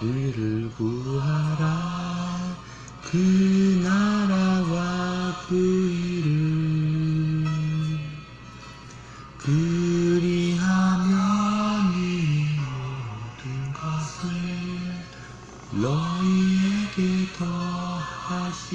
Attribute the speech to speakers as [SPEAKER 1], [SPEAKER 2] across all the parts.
[SPEAKER 1] 우리를 구하라. 그 나라와 그 이름 그리하면 이 모든 것을 너희에게 더하시리라.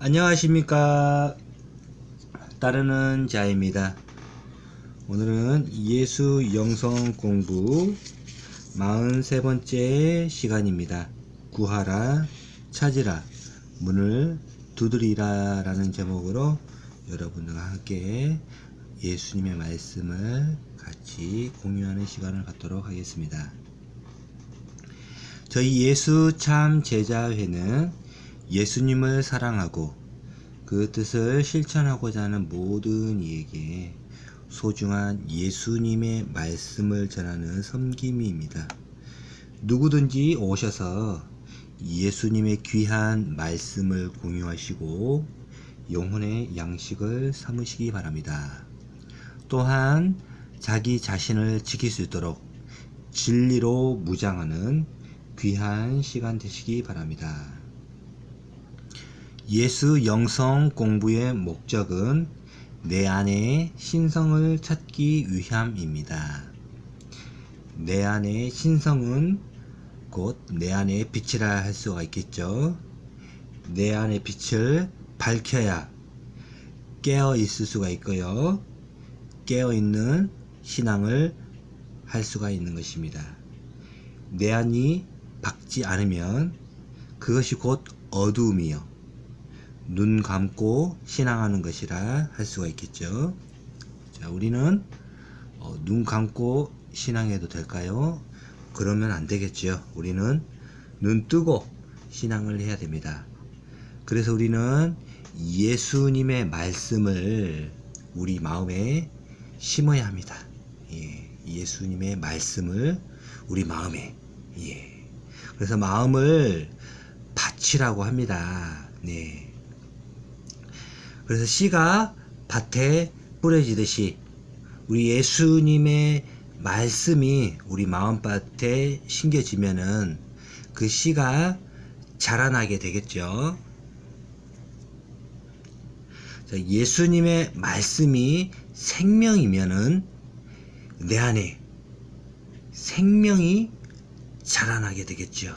[SPEAKER 1] 안녕하십니까. 따르는 자입니다. 오늘은 예수 영성 공부 43번째 시간입니다. 구하라, 찾으라, 문을 두드리라 라는 제목으로 여러분들과 함께 예수님의 말씀을 같이 공유하는 시간을 갖도록 하겠습니다. 저희 예수 참 제자회는 예수님을 사랑하고 그 뜻을 실천하고자 하는 모든 이에게 소중한 예수님의 말씀을 전하는 섬김입니다. 누구든지 오셔서 예수님의 귀한 말씀을 공유하시고 영혼의 양식을 삼으시기 바랍니다. 또한 자기 자신을 지킬 수 있도록 진리로 무장하는 귀한 시간 되시기 바랍니다. 예수 영성 공부의 목적은 내 안의 신성을 찾기 위함입니다. 내 안의 신성은 곧 내 안의 빛이라 할 수가 있겠죠. 내 안의 빛을 밝혀야 깨어 있을 수가 있고요. 깨어 있는 신앙을 할 수가 있는 것입니다. 내 안이 밝지 않으면 그것이 곧 어두움이요, 눈 감고 신앙하는 것이라 할 수가 있겠죠. 자, 우리는 눈 감고 신앙해도 될까요? 그러면 안 되겠죠. 우리는 눈 뜨고 신앙을 해야 됩니다. 그래서 우리는 예수님의 말씀을 우리 마음에 심어야 합니다. 예수님의 말씀을 우리 마음에. 그래서 마음을 밭이라고 합니다. 그래서 씨가 밭에 뿌려지듯이 우리 예수님의 말씀이 우리 마음밭에 심겨지면은 그 씨가 자라나게 되겠죠. 자, 예수님의 말씀이 생명이면은 내 안에 생명이 자라나게 되겠죠.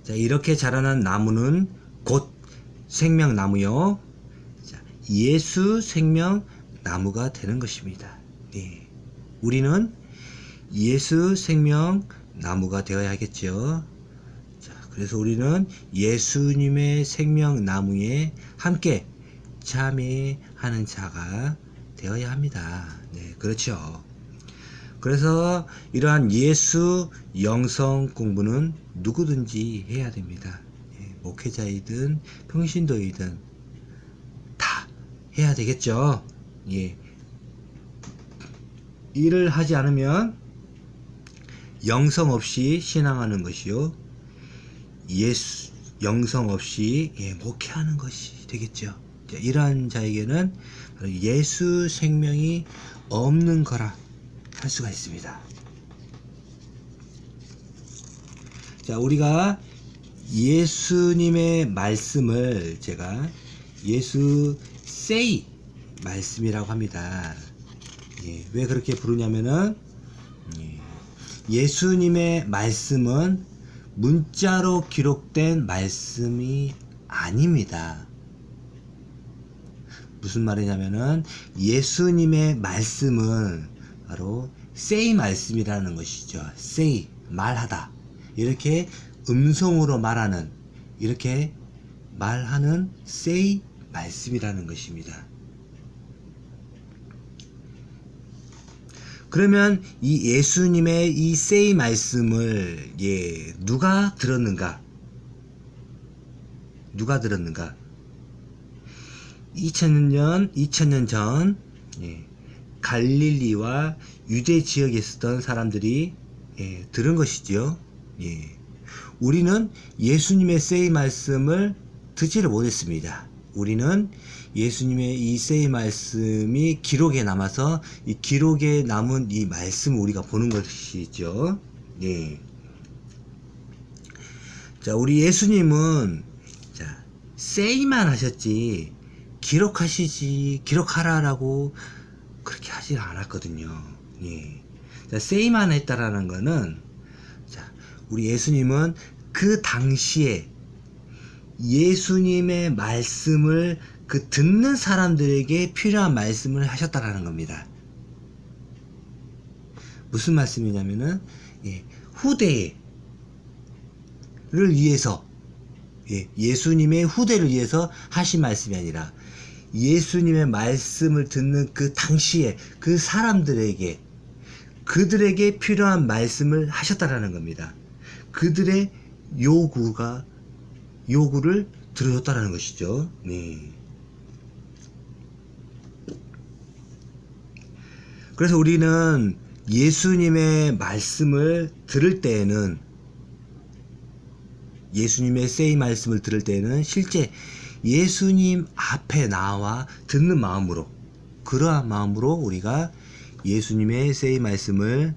[SPEAKER 1] 자, 이렇게 자라난 나무는 곧 생명나무요, 예수 생명 나무가 되는 것입니다. 우리는 예수 생명 나무가 되어야 하겠죠. 자, 그래서 우리는 예수님의 생명 나무에 함께 참여하는 자가 되어야 합니다. 그렇죠. 그래서 이러한 예수 영성 공부는 누구든지 해야 됩니다. 목회자이든 평신도이든 해야 되겠죠. 일을 하지 않으면 영성 없이 신앙하는 것이요, 예수 영성 없이 목회하는 것이 되겠죠. 이러한 자에게는 예수 생명이 없는 거라 할 수가 있습니다. 자, 우리가 예수님의 말씀을 제가 예수 say 말씀이라고 합니다. 왜 그렇게 부르냐면은 예수님의 말씀은 문자로 기록된 말씀이 아닙니다. 무슨 말이냐면은 예수님의 말씀은 바로 say 말씀이라는 것이죠. say, 말하다. 이렇게 음성으로 말하는, 이렇게 말하는 say 말씀이라는 것입니다. 그러면 이 예수님의 이 say 말씀을 누가 들었는가? 누가 들었는가? 2000년 전 갈릴리와 유대 지역에 있었던 사람들이 들은 것이지요. 우리는 예수님의 say 말씀을 듣지를 못했습니다. 우리는 예수님의 이 say 말씀이 기록에 남아서 이 기록에 남은 이 말씀을 우리가 보는 것이죠. 자, 우리 예수님은 자, say만 하셨지 기록하라라고 그렇게 하지 않았거든요. 자, say만 했다라는 거는 자, 우리 예수님은 그 당시에 예수님의 말씀을 그 듣는 사람들에게 필요한 말씀을 하셨다라는 겁니다. 무슨 말씀이냐면은 후대를 위해서 예수님의 후대를 위해서 하신 말씀이 아니라 예수님의 말씀을 듣는 그 당시에 그 사람들에게 그들에게 필요한 말씀을 하셨다라는 겁니다. 그들의 요구를 들어줬다라는 것이죠. 그래서 우리는 예수님의 말씀을 들을 때에는 예수님의 say 말씀을 들을 때에는 실제 예수님 앞에 나와 듣는 마음으로 그러한 마음으로 우리가 예수님의 say 말씀을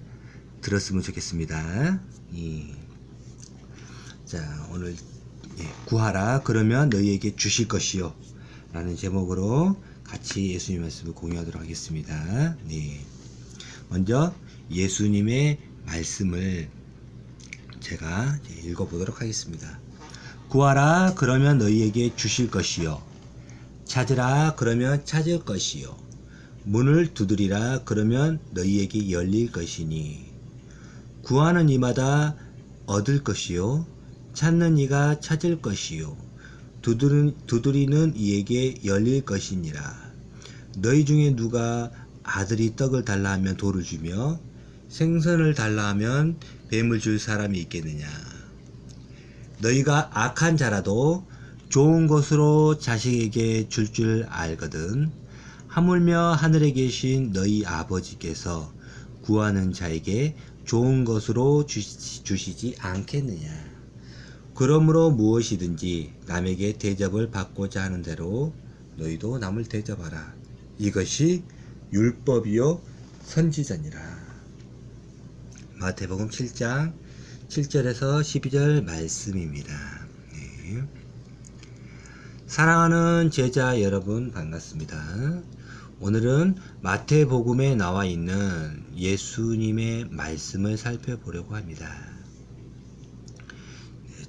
[SPEAKER 1] 들었으면 좋겠습니다. 자, 오늘 구하라 그러면 너희에게 주실 것이요 라는 제목으로 같이 예수님 말씀을 공유하도록 하겠습니다. 먼저 예수님의 말씀을 제가 읽어보도록 하겠습니다. 구하라 그러면 너희에게 주실 것이요 찾으라 그러면 찾을 것이요 문을 두드리라 그러면 너희에게 열릴 것이니 구하는 이마다 얻을 것이요 찾는 이가 찾을 것이요 두드리는 이에게 열릴 것이니라. 너희 중에 누가 아들이 떡을 달라 하면 돌을 주며 생선을 달라 하면 뱀을 줄 사람이 있겠느냐. 너희가 악한 자라도 좋은 것으로 자식에게 줄 알거든. 하물며 하늘에 계신 너희 아버지께서 구하는 자에게 좋은 것으로 주시지 않겠느냐. 그러므로 무엇이든지 남에게 대접을 받고자 하는 대로 너희도 남을 대접하라. 이것이 율법이요 선지자니라. 마태복음 7장 7절에서 12절 말씀입니다. 사랑하는 제자 여러분 반갑습니다. 오늘은 마태복음에 나와 있는 예수님의 말씀을 살펴보려고 합니다.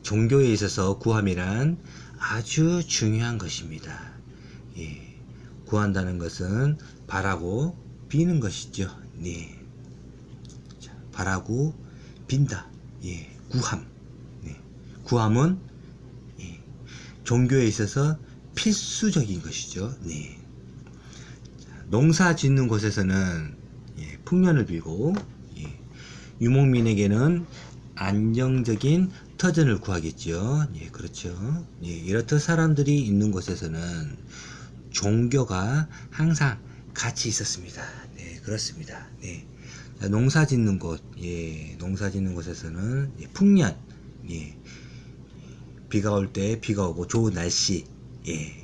[SPEAKER 1] 종교에 있어서 구함이란 아주 중요한 것입니다. 구한다는 것은 바라고 비는 것이죠. 자, 바라고 빈다. 구함. 구함은 종교에 있어서 필수적인 것이죠. 자, 농사 짓는 곳에서는 풍년을 빌고 유목민에게는 안정적인 터전을 구하겠죠. 그렇죠. 이렇듯 사람들이 있는 곳에서는 종교가 항상 같이 있었습니다. 그렇습니다. 자, 농사 짓는 곳, 농사 짓는 곳에서는 풍년, 비가 올 때 비가 오고 좋은 날씨,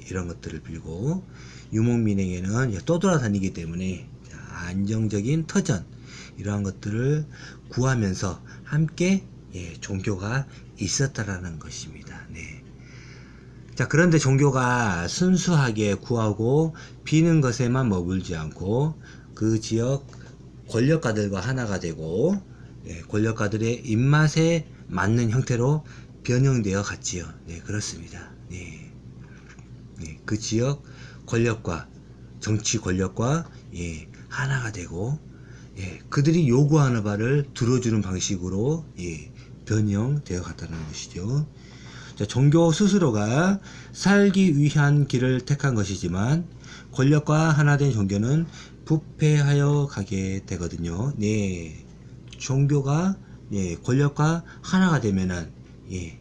[SPEAKER 1] 이런 것들을 빌고 유목민에게는 떠돌아다니기 때문에 안정적인 터전, 이러한 것들을 구하면서 함께 종교가 있었다라는 것입니다. 자, 그런데 종교가 순수하게 구하고 비는 것에만 머물지 않고 그 지역 권력가들과 하나가 되고 권력가들의 입맛에 맞는 형태로 변형되어 갔지요. 그렇습니다. 그 지역 권력과 정치 권력과 하나가 되고 그들이 요구하는 바를 들어주는 방식으로 변형되어 갔다는 것이죠. 자, 종교 스스로가 살기 위한 길을 택한 것이지만 권력과 하나 된 종교는 부패하여 가게 되거든요. 네. 종교가 권력과 하나가 되면은 이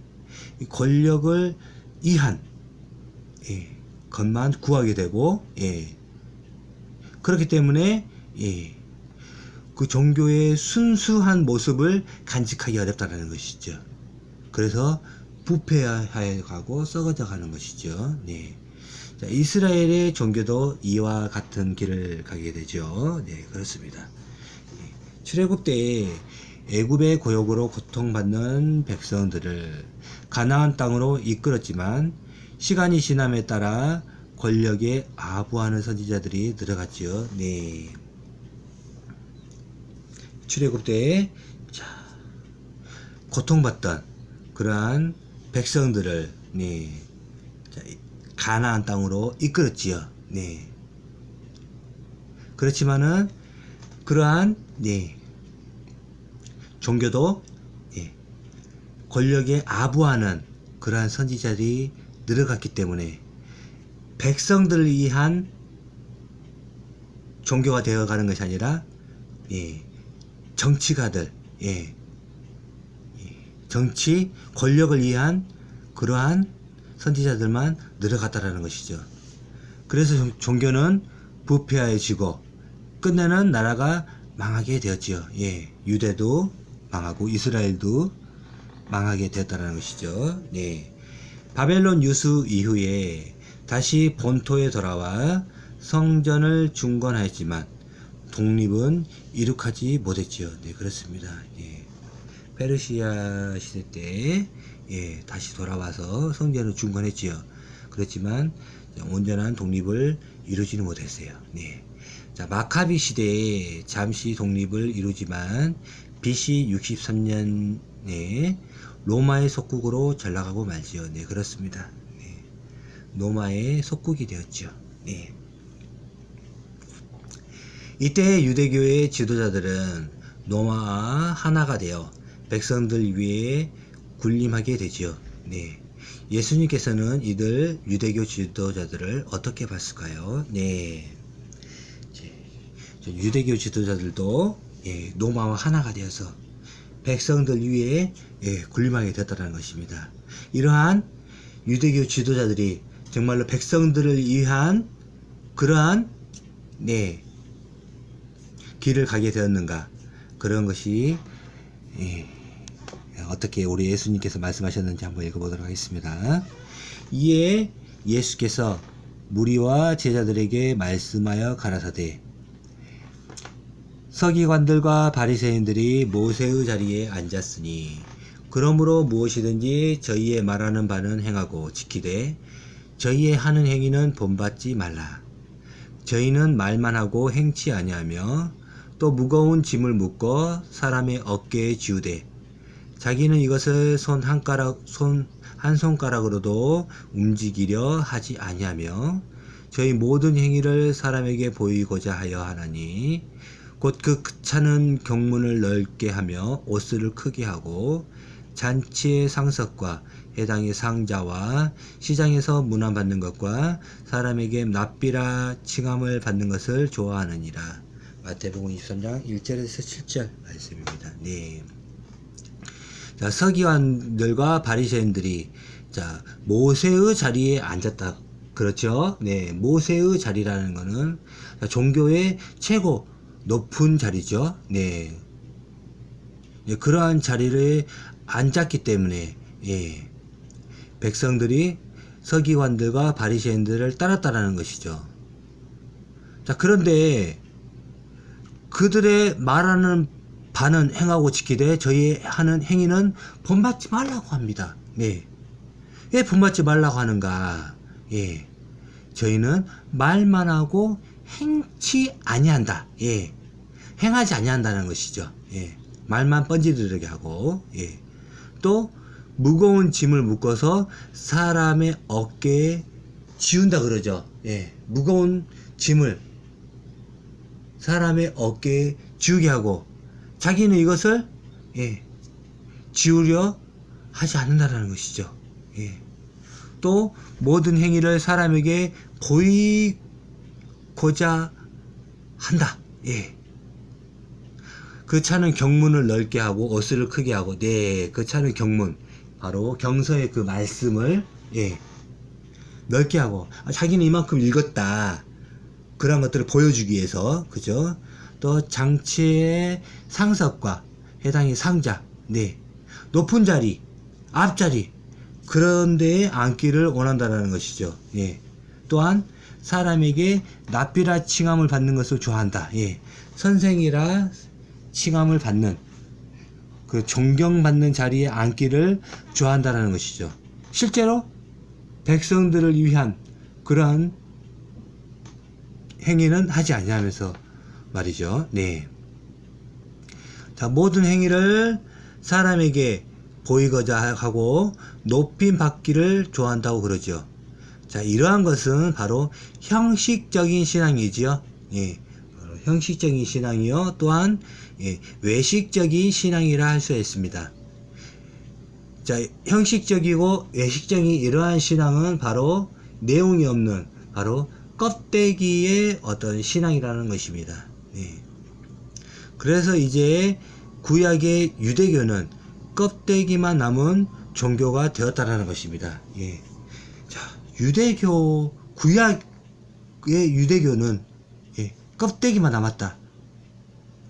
[SPEAKER 1] 권력을 이한 것만 구하게 되고 그렇기 때문에 그 종교의 순수한 모습을 간직하기 어렵다는 것이죠. 그래서 부패하여 가고 썩어져 가는 것이죠. 네. 자, 이스라엘의 종교도 이와 같은 길을 가게 되죠. 네, 그렇습니다. 출애굽 때 애굽의 고역으로 고통받는 백성들을 가나안 땅으로 이끌었지만 시간이 지남에 따라 권력에 아부하는 선지자들이 늘어갔지요. 네. 출애굽 때 고통받던 그러한 백성들을 가나안 땅으로 이끌었지요. 네. 그렇지만은 그러한 종교도 권력에 아부하는 그러한 선지자들이 늘어갔기 때문에 백성들을 위한 종교가 되어가는 것이 아니라 정치가들, 정치 권력을 위한 그러한 선지자들만 늘어갔다라는 것이죠. 그래서 종교는 부패하여지고 끝내는 나라가 망하게 되었지요. 유대도 망하고 이스라엘도 망하게 되었다는 것이죠. 바벨론 유수 이후에 다시 본토에 돌아와 성전을 중건하였지만 독립은 이룩하지 못했지요. 그렇습니다. 페르시아 시대 때 다시 돌아와서 성전을 중건했지요. 그렇지만 온전한 독립을 이루지는 못했어요. 자, 마카비 시대에 잠시 독립을 이루지만 BC 63년에 로마의 속국으로 전락하고 말지요. 그렇습니다. 로마의 속국이 되었죠. 이때 유대교의 지도자들은 로마와 하나가 되어 백성들 위에 군림하게 되지요. 예수님께서는 이들 유대교 지도자들을 어떻게 봤을까요? 유대교 지도자들도 로마와 하나가 되어서 백성들 위에 군림하게 되었다는 것입니다. 이러한 유대교 지도자들이 정말로 백성들을 위한 그러한 길을 가게 되었는가, 그런 것이 어떻게 우리 예수님께서 말씀하셨는지 한번 읽어보도록 하겠습니다. 이에 예수께서 무리와 제자들에게 말씀하여 가라사대 서기관들과 바리새인들이 모세의 자리에 앉았으니 그러므로 무엇이든지 저희의 말하는 바는 행하고 지키되 저희의 하는 행위는 본받지 말라. 저희는 말만 하고 행치 아니하며 또 무거운 짐을 묶어 사람의 어깨에 지우되 자기는 이것을 손 한 손가락으로도 움직이려 하지 아니하며 저희 모든 행위를 사람에게 보이고자 하여 하나니 곧 그 차는 경문을 넓게 하며 옷을 크게 하고 잔치의 상석과 해당의 상자와 시장에서 문안받는 것과 사람에게 납비라 칭함을 받는 것을 좋아하느니라. 마태복음 23장 1절에서 7절 말씀입니다. 자, 서기관들과 바리새인들이 모세의 자리에 앉았다. 그렇죠? 모세의 자리라는 것은 종교의 최고 높은 자리죠. 그러한 자리를 앉았기 때문에 백성들이 서기관들과 바리새인들을 따랐다라는 것이죠. 자, 그런데 그들의 말하는 바는 행하고 지키되 저희 하는 행위는 본받지 말라고 합니다. 왜 본받지 말라고 하는가? 저희는 말만 하고 행치 아니한다. 행하지 아니한다는 것이죠. 말만 뻔질르게 하고 또 무거운 짐을 묶어서 사람의 어깨에 지운다 그러죠. 무거운 짐을 사람의 어깨에 지우게 하고 자기는 이것을 지우려 하지 않는다는 것이죠. 또 모든 행위를 사람에게 보이고자 한다. 예. 그 차는 경문을 넓게 하고 어스를 크게 하고, 네, 그 차는 경문, 바로 경서의 그 말씀을, 예, 넓게 하고, 자기는 이만큼 읽었다, 그런 것들을 보여주기 위해서, 그죠? 또 장치의 상석과 해당의 상자, 네, 높은 자리, 앞자리, 그런 데에 앉기를 원한다라는 것이죠. 예. 또한 사람에게 납비라 칭함을 받는 것을 좋아한다. 예. 선생이라 칭함을 받는, 그 존경받는 자리에 앉기를 좋아한다라는 것이죠. 실제로 백성들을 위한 그러한 행위는 하지 아니하면서 말이죠. 네. 자, 모든 행위를 사람에게 보이고자 하고 높임 받기를 좋아한다고 그러죠. 자, 이러한 것은 바로 형식적인 신앙이지요. 예. 형식적인 신앙이요. 또한, 예, 외식적인 신앙이라 할 수 있습니다. 자, 형식적이고 외식적인 이러한 신앙은 바로 내용이 없는, 바로 껍데기의 어떤 신앙이라는 것입니다. 예. 그래서 이제 구약의 유대교는 껍데기만 남은 종교가 되었다라는 것입니다. 예. 자, 유대교, 구약의 유대교는, 예, 껍데기만 남았다.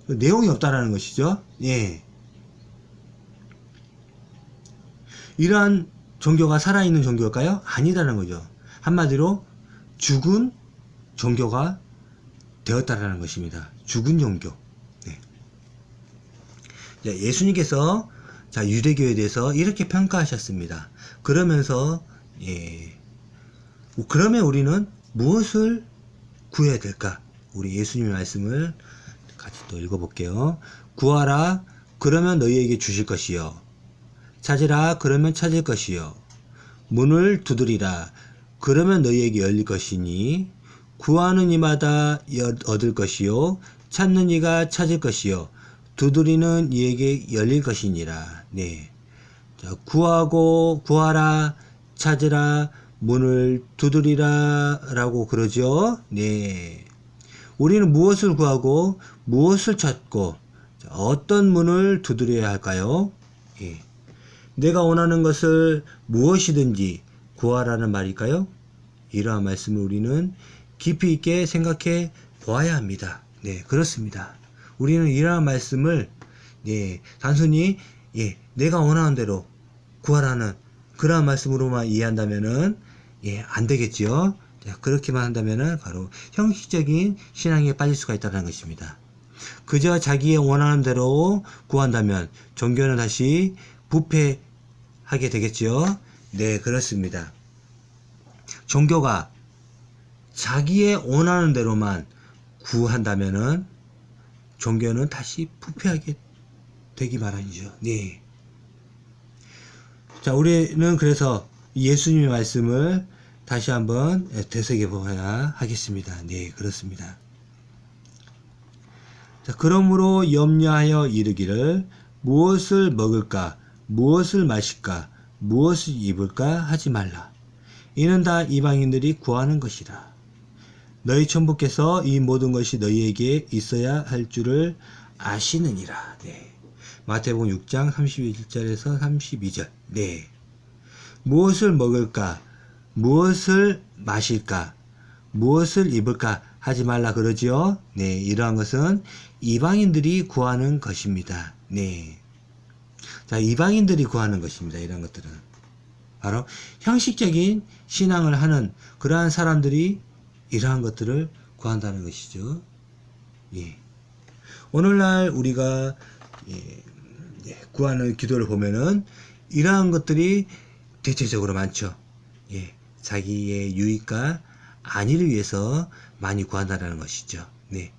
[SPEAKER 1] 내용이 없다라는 것이죠. 예. 이러한 종교가 살아있는 종교일까요? 아니다라는 거죠. 한마디로 죽은 종교가 되었다라는 것입니다. 죽은 종교. 네. 자, 예수님께서, 자, 유대교에 대해서 이렇게 평가하셨습니다. 그러면서, 예, 그러면 우리는 무엇을 구해야 될까? 우리 예수님의 말씀을 같이 또 읽어볼게요. 구하라, 그러면 너희에게 주실 것이요. 찾으라, 그러면 찾을 것이요. 문을 두드리라, 그러면 너희에게 열릴 것이니, 구하는 이마다 얻을 것이요. 찾는 이가 찾을 것이요. 두드리는 이에게 열릴 것이니라. 네. 자, 구하라, 찾으라, 문을 두드리라 라고 그러죠. 네. 우리는 무엇을 구하고 무엇을 찾고 어떤 문을 두드려야 할까요? 예. 내가 원하는 것을 무엇이든지 구하라는 말일까요? 이러한 말씀을 우리는 깊이 있게 생각해 보아야 합니다. 네, 그렇습니다. 우리는 이러한 말씀을, 예, 단순히, 예, 내가 원하는 대로 구하라는 그러한 말씀으로만 이해한다면은, 예, 안 되겠지요. 자, 그렇게만 한다면은 바로 형식적인 신앙에 빠질 수가 있다는 것입니다. 그저 자기의 원하는 대로 구한다면 종교는 다시 부패하게 되겠지요. 네, 그렇습니다. 종교가 자기의 원하는 대로만 구한다면은 종교는 다시 부패하게 되기 마련이죠. 네. 자, 우리는 그래서 예수님의 말씀을 다시 한번 되새겨봐야 하겠습니다. 네, 그렇습니다. 자, 그러므로 염려하여 이르기를 무엇을 먹을까, 무엇을 마실까, 무엇을 입을까 하지 말라. 이는 다 이방인들이 구하는 것이라. 너희 천부께서 이 모든 것이 너희에게 있어야 할 줄을 아시느니라. 네. 마태복음 6장 31절에서 32절. 네. 무엇을 먹을까, 무엇을 마실까, 무엇을 입을까 하지 말라 그러지요. 네, 이러한 것은 이방인들이 구하는 것입니다. 네. 자, 이방인들이 구하는 것입니다. 이런 것들은 바로 형식적인 신앙을 하는 그러한 사람들이 이러한 것들을 구한다는 것이죠. 예. 오늘날 우리가, 예, 구하는 기도를 보면은 이러한 것들이 대체적으로 많죠. 예, 자기의 유익과 안위를 위해서 많이 구한다는 것이죠. 네.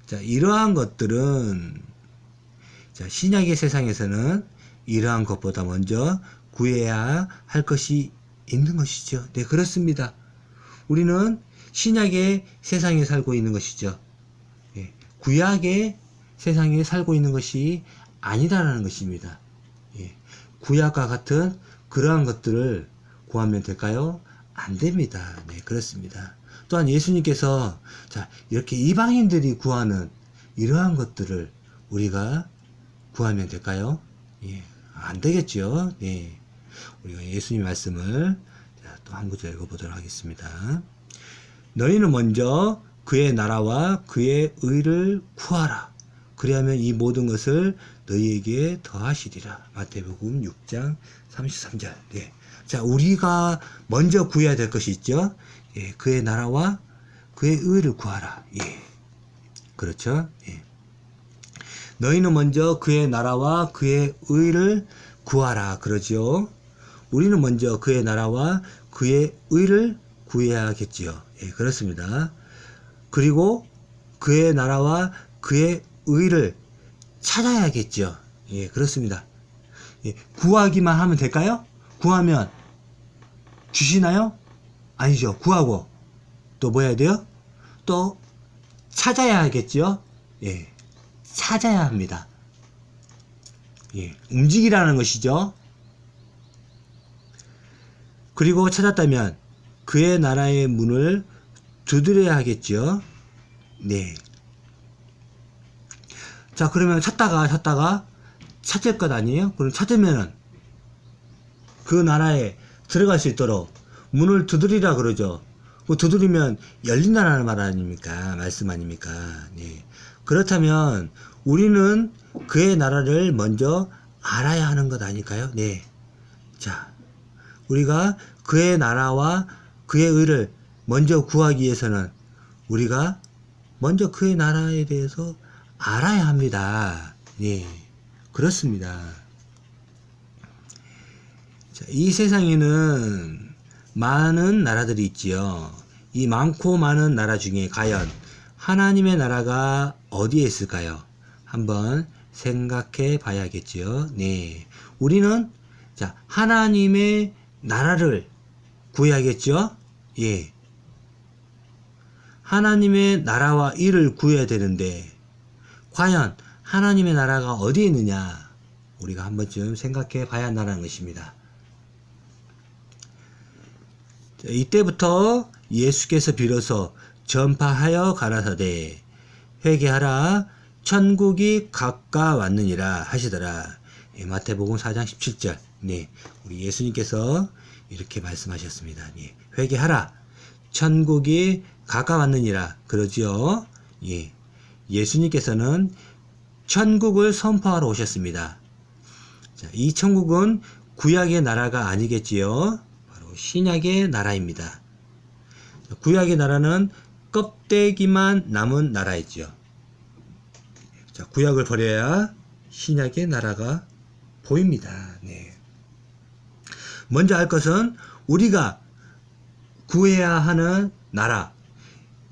[SPEAKER 1] 자, 이러한 것들은, 자, 신약의 세상에서는 이러한 것보다 먼저 구해야 할 것이 있는 것이죠. 네, 그렇습니다. 우리는 신약의 세상에 살고 있는 것이죠. 예, 구약의 세상에 살고 있는 것이 아니다라는 것입니다. 예, 구약과 같은 그러한 것들을 구하면 될까요? 안 됩니다. 네, 그렇습니다. 또한 예수님께서 자, 이렇게 이방인들이 구하는 이러한 것들을 우리가 구하면 될까요? 예, 안 되겠죠. 예. 우리가 예수님 말씀을 또 한 구절 읽어보도록 하겠습니다. 너희는 먼저 그의 나라와 그의 의를 구하라. 그리하면 이 모든 것을 너희에게 더하시리라. 마태복음 6장 33절. 예. 자, 우리가 먼저 구해야 될 것이 있죠. 예, 그의 나라와 그의 의를 구하라. 예. 그렇죠. 예. 너희는 먼저 그의 나라와 그의 의를 구하라. 그러지요. 우리는 먼저 그의 나라와 그의 의를 구해야겠지요. 예, 그렇습니다. 그리고 그의 나라와 그의 의를 찾아야겠죠. 예, 그렇습니다. 예, 구하기만 하면 될까요? 구하면 주시나요? 아니죠. 구하고 또 뭐 해야 돼요? 또 찾아야 하겠죠. 예, 찾아야 합니다. 예, 움직이라는 것이죠. 그리고 찾았다면 그의 나라의 문을 두드려야 하겠죠. 네. 자, 그러면 찾다가 찾을 것 아니에요? 그럼 찾으면은 그 나라에 들어갈 수 있도록 문을 두드리라 그러죠. 그 두드리면 열린다는 말 아닙니까? 말씀 아닙니까? 네. 그렇다면 우리는 그의 나라를 먼저 알아야 하는 것 아닐까요? 네. 자, 우리가 그의 나라와 그의 의를 먼저 구하기 위해서는 우리가 먼저 그의 나라에 대해서 알아야 합니다. 예, 그렇습니다. 자, 이 세상에는 많은 나라들이 있지요. 이 많고 많은 나라 중에 과연 하나님의 나라가 어디에 있을까요? 한번 생각해 봐야겠지요. 네, 우리는 자, 하나님의 나라를 구해야겠죠? 예. 하나님의 나라와 일을 구해야 되는데 과연 하나님의 나라가 어디에 있느냐 우리가 한 번쯤 생각해 봐야 한다는 것입니다. 이때부터 예수께서 비로소 전파하여 가라사대 회개하라 천국이 가까웠느니라 하시더라. 예, 마태복음 4장 17절. 네, 우리 예수님께서 이렇게 말씀하셨습니다. 예, 회개하라 천국이 가까웠느니라 그러지요. 예, 예수님께서는 천국을 선포하러 오셨습니다. 자, 이 천국은 구약의 나라가 아니겠지요. 바로 신약의 나라입니다. 구약의 나라는 껍데기만 남은 나라이지요. 자, 구약을 버려야 신약의 나라가 보입니다. 네. 먼저 알 것은 우리가 구해야 하는 나라,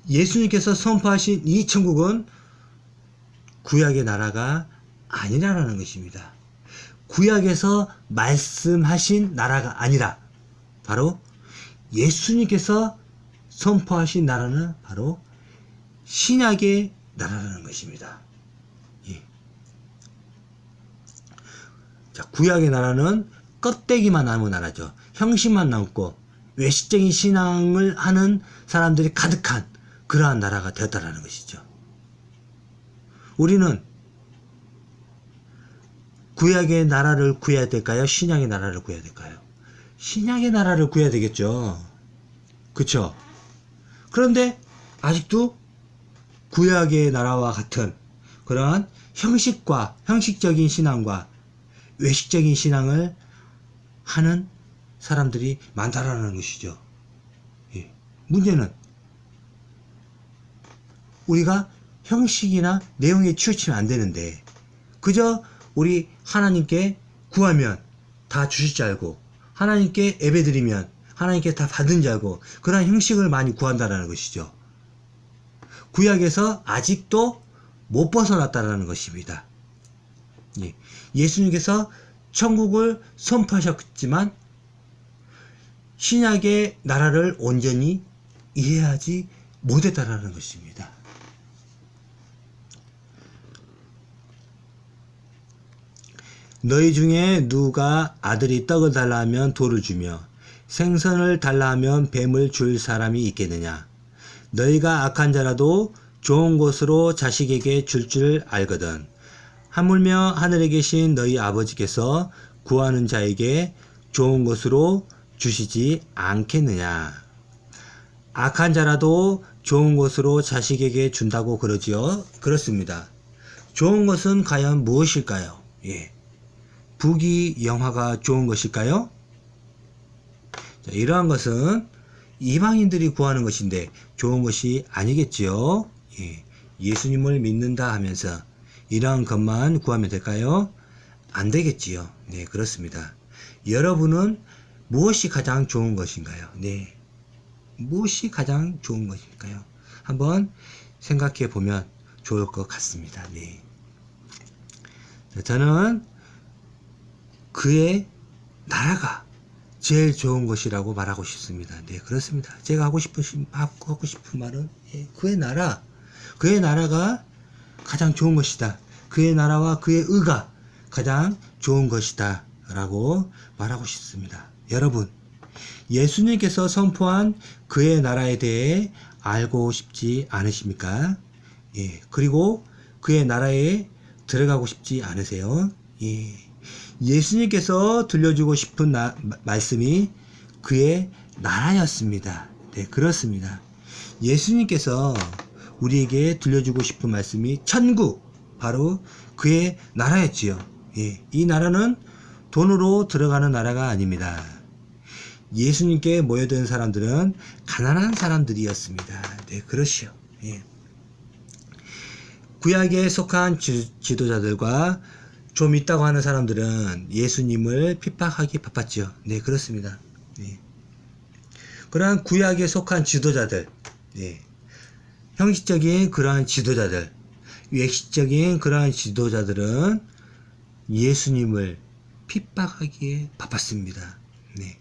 [SPEAKER 1] 예수님께서 선포하신 이 천국은 구약의 나라가 아니라는 것입니다. 구약에서 말씀하신 나라가 아니라 바로 예수님께서 선포하신 나라는 바로 신약의 나라라는 것입니다. 예. 자, 구약의 나라는 껍데기만 남은 나라죠. 형식만 남고 외식적인 신앙을 하는 사람들이 가득한 그러한 나라가 되었다라는 것이죠. 우리는 구약의 나라를 구해야 될까요? 신약의 나라를 구해야 될까요? 신약의 나라를 구해야 되겠죠. 그쵸? 그런데 아직도 구약의 나라와 같은 그러한 형식적인 신앙과 외식적인 신앙을 하는 사람들이 많다라는 것이죠. 예. 문제는 우리가 형식이나 내용에 치우치면 안 되는데 그저 우리 하나님께 구하면 다 주실 줄 알고 하나님께 예배드리면 하나님께 다 받은 줄 알고 그런 형식을 많이 구한다는 것이죠. 구약에서 아직도 못 벗어났다는 것입니다. 예. 예수님께서 천국을 선포하셨지만 신약의 나라를 온전히 이해하지 못했다는 것입니다. 너희 중에 누가 아들이 떡을 달라 하면 돌을 주며 생선을 달라 하면 뱀을 줄 사람이 있겠느냐? 너희가 악한 자라도 좋은 것으로 자식에게 줄 알거든. 하물며 하늘에 계신 너희 아버지께서 구하는 자에게 좋은 것으로 주시지 않겠느냐. 악한 자라도 좋은 것으로 자식에게 준다고 그러지요. 그렇습니다. 좋은 것은 과연 무엇일까요? 예. 부귀 영화가 좋은 것일까요? 자, 이러한 것은 이방인들이 구하는 것인데 좋은 것이 아니겠지요. 예. 예수님을 믿는다 하면서 이러한 것만 구하면 될까요? 안 되겠지요. 네, 그렇습니다. 여러분은 무엇이 가장 좋은 것인가요? 네. 무엇이 가장 좋은 것일까요? 한번 생각해 보면 좋을 것 같습니다. 네. 저는 그의 나라가 제일 좋은 것이라고 말하고 싶습니다. 네, 그렇습니다. 제가 하고 싶은 말은 그의 나라가 가장 좋은 것이다. 그의 나라와 그의 의가 가장 좋은 것이다. 라고 말하고 싶습니다. 여러분, 예수님께서 선포한 그의 나라에 대해 알고 싶지 않으십니까? 예, 그리고 그의 나라에 들어가고 싶지 않으세요? 예. 예수님께서 들려주고 싶은 말씀이 그의 나라였습니다. 네, 그렇습니다. 예수님께서 우리에게 들려주고 싶은 말씀이 천국, 바로 그의 나라였지요. 예, 이 나라는 돈으로 들어가는 나라가 아닙니다. 예수님께 모여든 사람들은 가난한 사람들이었습니다. 네, 그렇지요. 예. 구약에 속한 지도자들과 좀 있다고 하는 사람들은 예수님을 핍박하기 바빴죠. 네, 그렇습니다. 네. 그러한 구약에 속한 지도자들, 네. 형식적인 그러한 지도자들, 외식적인 그러한 지도자들은 예수님을 핍박하기에 바빴습니다. 네.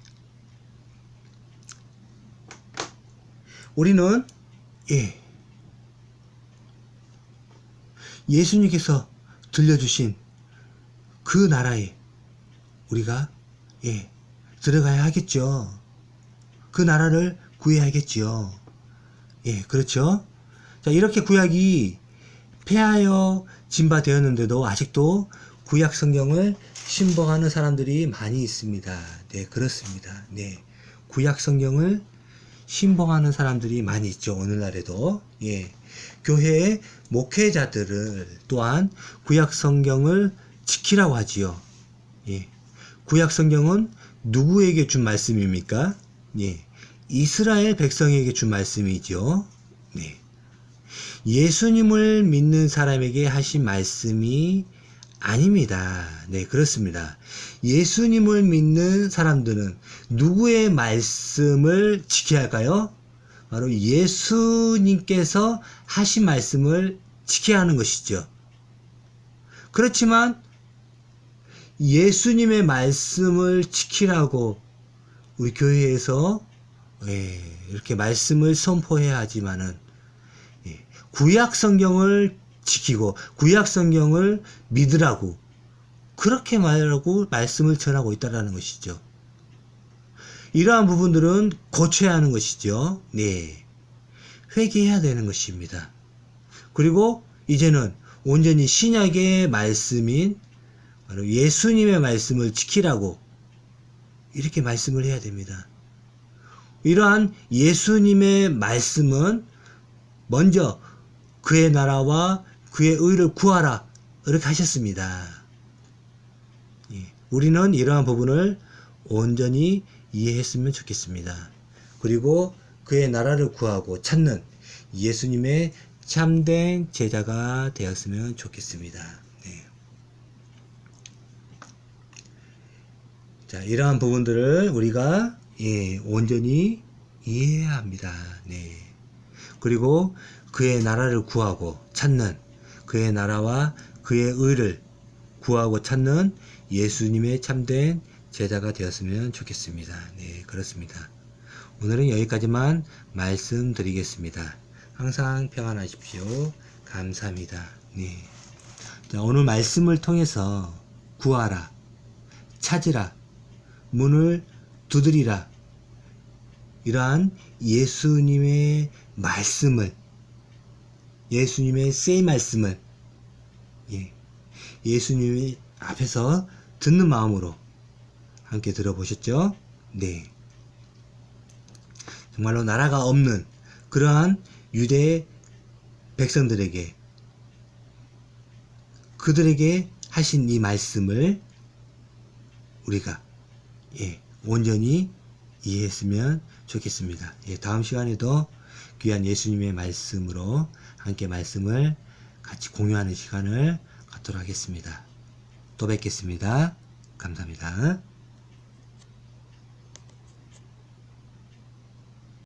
[SPEAKER 1] 우리는 예수님께서 들려주신 그 나라에 우리가 들어가야 하겠죠. 그 나라를 구해야겠죠. 예, 그렇죠. 자, 이렇게 구약이 폐하여 진바되었는데도 아직도 구약 성경을 신봉하는 사람들이 많이 있습니다. 네, 그렇습니다. 네, 구약 성경을 신봉하는 사람들이 많이 있죠. 오늘날에도. 예. 교회의 목회자들을 또한 구약 성경을 지키라고 하지요. 예. 구약 성경은 누구에게 준 말씀입니까? 예. 이스라엘 백성에게 준 말씀이죠. 네. 예수님을 믿는 사람에게 하신 말씀이 아닙니다. 네, 그렇습니다. 예수님을 믿는 사람들은 누구의 말씀을 지켜야 할까요? 바로 예수님께서 하신 말씀을 지켜야 하는 것이죠. 그렇지만 예수님의 말씀을 지키라고 우리 교회에서 이렇게 말씀을 선포해야 하지만은 구약 성경을 지키고 구약 성경을 믿으라고 그렇게 말하고 말씀을 전하고 있다라는 것이죠. 이러한 부분들은 고쳐야 하는 것이죠. 네, 회개해야 되는 것입니다. 그리고 이제는 온전히 신약의 말씀인 바로 예수님의 말씀을 지키라고 이렇게 말씀을 해야 됩니다. 이러한 예수님의 말씀은 먼저 그의 나라와 그의 의를 구하라 이렇게 하셨습니다. 우리는 이러한 부분을 온전히 이해했으면 좋겠습니다. 그리고 그의 나라를 구하고 찾는 예수님의 참된 제자가 되었으면 좋겠습니다. 네. 자, 이러한 부분들을 우리가 온전히 이해해야 합니다. 네. 그리고 그의 나라를 구하고 찾는 그의 나라와 그의 의를 구하고 찾는 예수님의 참된 제자가 되었으면 좋겠습니다. 네, 그렇습니다. 오늘은 여기까지만 말씀드리겠습니다. 항상 평안하십시오. 감사합니다. 네. 자, 오늘 말씀을 통해서 구하라, 찾으라, 문을 두드리라, 이러한 예수님의 말씀을, 예수님의 say 말씀을, 예수님이 앞에서 듣는 마음으로 함께 들어보셨죠? 네. 정말로 나라가 없는 그러한 유대 백성들에게, 그들에게 하신 이 말씀을 우리가 온전히 이해했으면 좋겠습니다. 다음 시간에도 귀한 예수님의 말씀으로 함께 말씀을 같이 공유하는 시간을 갖도록 하겠습니다. 또 뵙겠습니다. 감사합니다.